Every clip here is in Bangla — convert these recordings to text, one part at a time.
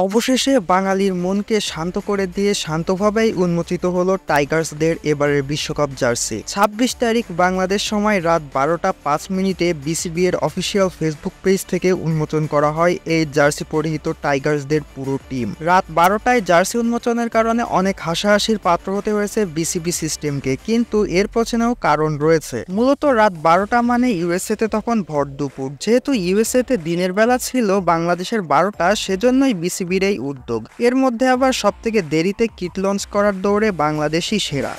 অবশেষে বাঙালির মনকে শান্ত করে দিয়ে শান্তভাবেই উন্মোচিত হলো টাইগার্সদের এবারের বিশ্বকাপ জার্সি। ২৬ তারিখ বাংলাদেশ সময় রাত ১২টা ৫ মিনিটে বিসিবি এর অফিসিয়াল ফেসবুক পেজ থেকে উন্মোচন করা হয় এই জার্সি পরিহিত টাইগার্সদের পুরো টিম। রাত ১২টায় জার্সি উন্মোচনের কারণে অনেক হাসাহাসির পাত্র হতে হয়েছে বিসিবি সিস্টেমকে, কিন্তু এর পেছনেও কারণ রয়েছে। মূলত রাত ১২টা মানে ইউএসএতে তখন ভর দুপুর, যেহেতু ইউএসএতে দিনের বেলা ছিল বাংলাদেশের ১২টা, সেজন্যই বিসিবির এই উদ্যোগ। এর মধ্যে আবার সবথেকে দেরিতে কিট লঞ্চ করার দৌড়ে বাংলাদেশই সেরা।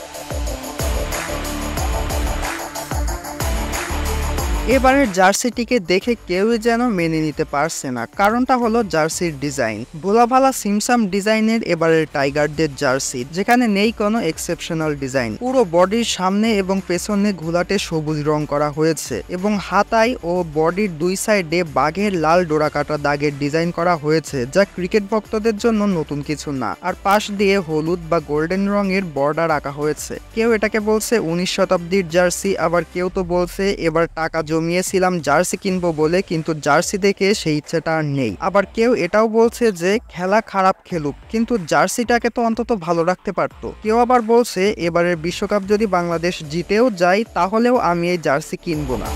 এবারের জার্সিটিকে দেখে কেউই যেন মেনে নিতে পারছে না। কারণটা হলো জার্সির ডিজাইন। ভোলাভালা সিমসাম ডিজাইনের এবারের টাইগারদের জার্সি, যেখানে নেই কোনো এক্সেপশনাল ডিজাইন। পুরো বডির সামনে এবং পেছনে ঘোলাটে সবুজ রং করা হয়েছে এবং হাতায় ও বডির দুই সাইডে বাঘের লাল ডোরাকাটা দাগের ডিজাইন করা হয়েছে, যা ক্রিকেট ভক্তদের জন্য নতুন কিছু না। আর পাশ দিয়ে হলুদ বা গোল্ডেন রঙের বর্ডার আঁকা হয়েছে। কেউ এটাকে বলছে ১৯ শতাব্দীর জার্সি, আবার কেউ তো বলছে এবার টাকা জমিয়েছিলাম জার্সি কিনবো বলে, কিন্তু জার্সি দেখে সেই ইচ্ছেটা আর নেই। আবার কেউ এটাও বলছে যে খেলা খারাপ খেলুক, কিন্তু জার্সিটাকে তো অন্তত ভালো রাখতে পারতো। কেউ আবার বলছে এবারের বিশ্বকাপ যদি বাংলাদেশ জিতেও যায় তাহলেও আমি এই জার্সি কিনবো না।